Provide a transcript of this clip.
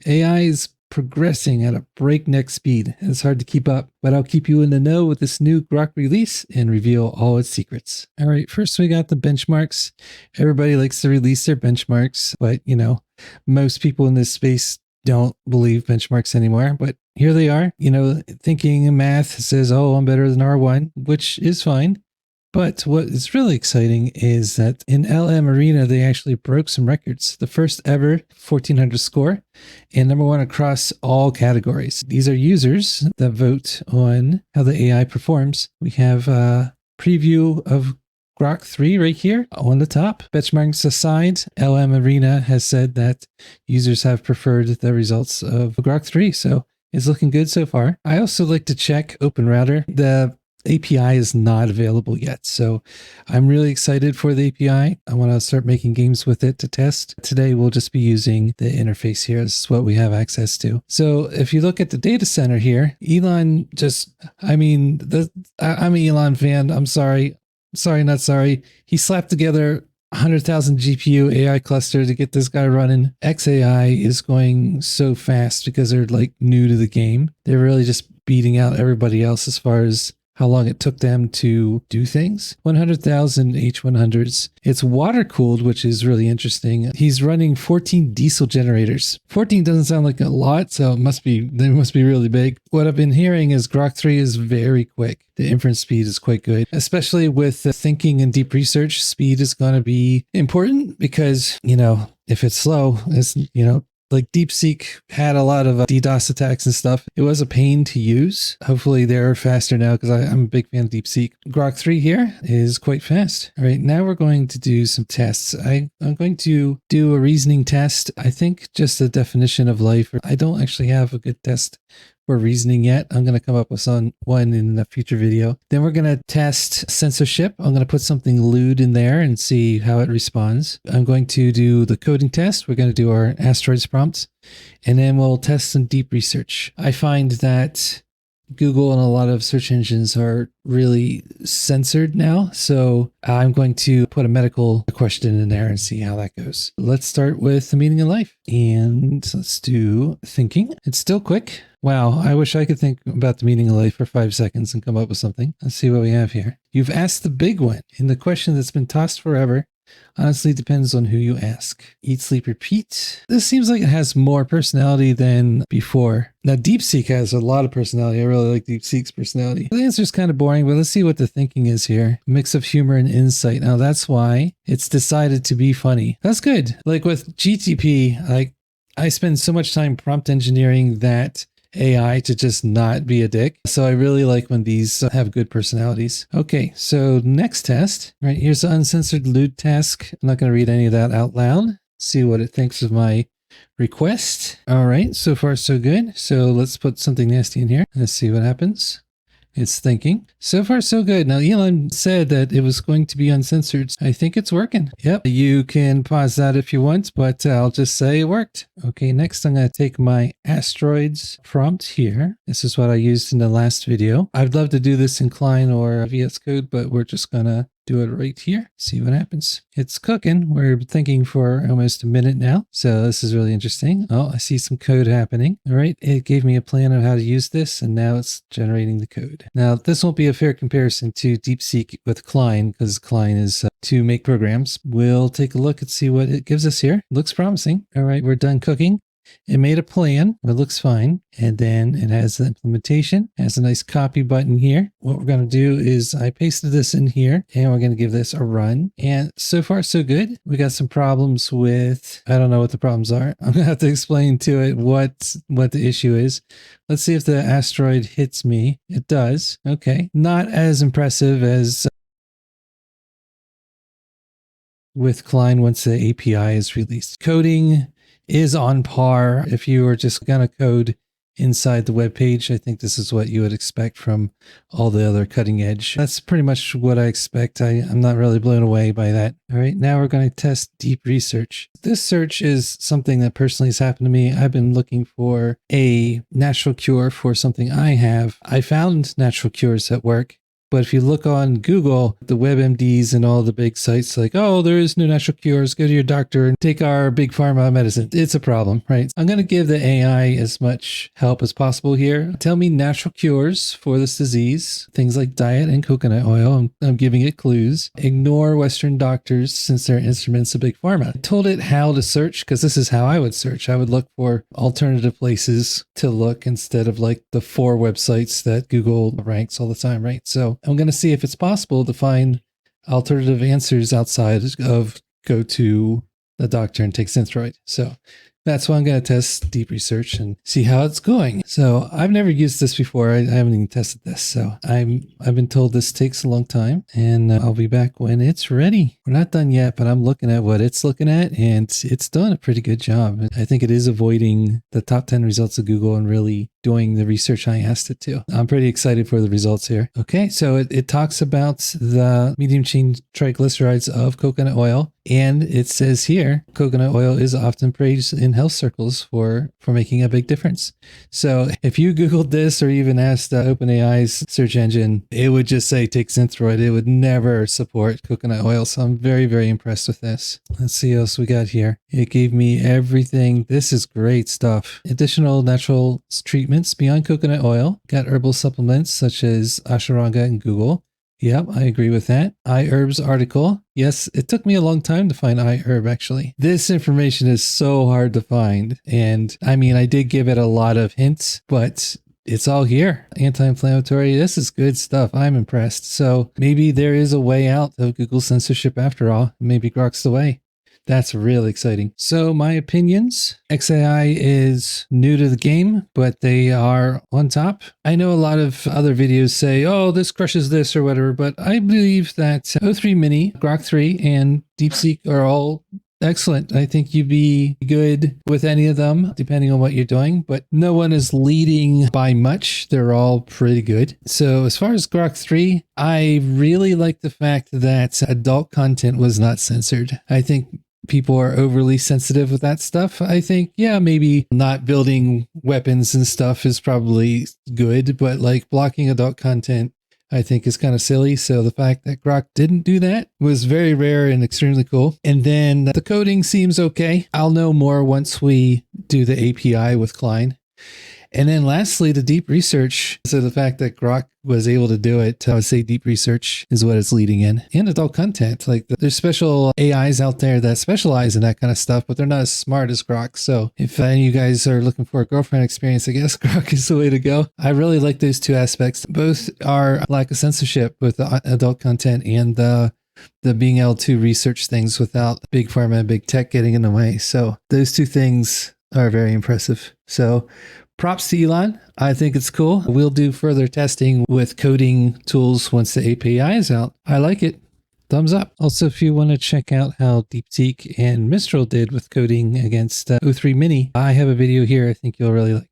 AI is progressing at a breakneck speed. It's hard to keep up, but I'll keep you in the know with this new Grok release and reveal all its secrets. All right, first we got the benchmarks. Everybody likes to release their benchmarks, but most people in this space don't believe benchmarks anymore, but here they are. Thinking in math says, oh, I'm better than R1, which is fine. But what is really exciting is that in LM Arena, they actually broke some records. The first ever 1400 score and #1 across all categories. These are users that vote on how the AI performs. We have a preview of Grok 3 right here on the top. Benchmarks aside, LM Arena has said that users have preferred the results of Grok 3. So it's looking good so far. I also like to check OpenRouter. The API is not available yet, so I'm really excited for the API. I want to start making games with it to test. Today we'll just be using the interface here. This is what we have access to. So if you look at the data center here, Elon I'm an Elon fan. I'm sorry, not sorry. He slapped together 100,000 GPU AI cluster to get this guy running. XAI is going so fast because they're like new to the game. They're really just beating out everybody else as far as how long it took them to do things. 100,000 H100s. It's water cooled, which is really interesting. He's running 14 diesel generators. 14 doesn't sound like a lot, so they must be really big. What I've been hearing is Grok 3 is very quick. The inference speed is quite good, especially with thinking and deep research. Speed is going to be important because, if it's slow, it's, like DeepSeek had a lot of DDoS attacks and stuff. It was a pain to use. Hopefully they're faster now because I'm a big fan of DeepSeek. Grok 3 here is quite fast. All right, now we're going to do some tests. I'm going to do a reasoning test. I think just a definition of life. I don't actually have a good test for reasoning yet. I'm going to come up with one in a future video. Then we're going to test censorship. I'm going to put something lewd in there and see how it responds. I'm going to do the coding test. We're going to do our asteroids prompts, and then we'll test some deep research. I find that Google and a lot of search engines are really censored now. So I'm going to put a medical question in there and see how that goes. Let's start with the meaning of life. And let's do thinking. It's still quick. Wow, I wish I could think about the meaning of life for 5 seconds and come up with something. Let's see what we have here. You've asked the big one, and the question that's been tossed forever honestly depends on who you ask. Eat, sleep, repeat. This seems like it has more personality than before. Now, DeepSeek has a lot of personality. I really like DeepSeek's personality. The answer is kind of boring, but let's see what the thinking is here. Mix of humor and insight. Now, that's why it's decided to be funny. That's good. Like with GTP, I spend so much time prompt engineering that AI to just not be a dick. So I really like when these have good personalities. Okay, so next test. Right, here's the uncensored lewd task. I'm not going to read any of that out loud. See what it thinks of my request. All right, so far so good. So let's put something nasty in here. Let's see what happens. It's thinking. So far, so good. Now, Elon said that it was going to be uncensored. I think it's working. Yep. You can pause that if you want, but I'll just say it worked. Okay, next I'm going to take my asteroids prompt here. This is what I used in the last video. I'd love to do this in Klein or VS Code, but we're just going to do it right here. See what happens. It's cooking. We're thinking for almost a minute now. So this is really interesting. Oh, I see some code happening. All right. It gave me a plan of how to use this, and now it's generating the code. Now, this won't be a fair comparison to DeepSeek with Klein because Klein is to make programs. We'll take a look and see what it gives us here. Looks promising. All right. We're done cooking. It made a plan. It looks fine. And then it has the implementation. It has a nice copy button here. What we're going to do is I pasted this in here and we're going to give this a run. And so far, so good. We got some problems with, I don't know what the problems are. I'm going to have to explain to it what the issue is. Let's see if the asteroid hits me. It does. Okay. Not as impressive as with Klein once the API is released. Coding is on par. If you were just going to code inside the web page, I think this is what you would expect from all the other cutting edge. That's pretty much what I expect. I'm not really blown away by that. All right, now we're going to test deep research. This search is something that personally has happened to me. I've been looking for a natural cure for something I have. I found natural cures that work. But if you look on Google, the WebMDs and all the big sites like, oh, there is no natural cures, go to your doctor and take our big pharma medicine. It's a problem, right? I'm going to give the AI as much help as possible here. Tell me natural cures for this disease, things like diet and coconut oil. I'm giving it clues. Ignore Western doctors since they're instruments of big pharma. I told it how to search because this is how I would search. I would look for alternative places to look instead of like the 4 websites that Google ranks all the time, right? So I'm going to see if it's possible to find alternative answers outside of go to the doctor and take Synthroid. So that's why I'm going to test deep research and see how it's going. So I've never used this before. I haven't even tested this. So I've been told this takes a long time, and I'll be back when it's ready. We're not done yet, but I'm looking at what it's looking at, and it's done a pretty good job. I think it is avoiding the top 10 results of Google and really doing the research I asked it to. I'm pretty excited for the results here. Okay, so it talks about the medium chain triglycerides of coconut oil, and it says here, coconut oil is often praised in health circles for making a big difference. So if you Googled this or even asked OpenAI's search engine, it would just say take Synthroid. It would never support coconut oil. So I'm very, very impressed with this. Let's see what else we got here. It gave me everything. This is great stuff. Additional natural treatments beyond coconut oil. Got herbal supplements such as ashwagandha and Google. Yep, I agree with that. iHerb's article. Yes, it took me a long time to find iHerb, actually. This information is so hard to find. And I mean, I did give it a lot of hints, but it's all here. Anti-inflammatory. This is good stuff. I'm impressed. So maybe there is a way out of Google censorship after all. Maybe Grok's the way. That's really exciting. So my opinions, XAI is new to the game, but they are on top. I know a lot of other videos say, oh, this crushes this or whatever, but I believe that O3 Mini, Grok 3, and DeepSeek are all excellent. I think you'd be good with any of them, depending on what you're doing, but no one is leading by much. They're all pretty good. So as far as Grok 3, I really like the fact that adult content was not censored. I think people are overly sensitive with that stuff. I think, yeah, maybe not building weapons and stuff is probably good, but like blocking adult content, I think is kind of silly. So the fact that Grok didn't do that was very rare and extremely cool. And then the coding seems okay. I'll know more once we do the API with Klein. And then lastly, the deep research. So the fact that Grok was able to do it, I would say deep research is what it's leading in. And adult content. Like there's special AIs out there that specialize in that kind of stuff, but they're not as smart as Grok. So if any of you guys are looking for a girlfriend experience, I guess Grok is the way to go. I really like those two aspects. Both are lack of censorship with the adult content and the being able to research things without big pharma and big tech getting in the way. So those two things are very impressive. So props to Elon. I think it's cool. We'll do further testing with coding tools once the API is out. I like it. Thumbs up. Also, if you want to check out how DeepSeek and Mistral did with coding against O3 Mini, I have a video here I think you'll really like.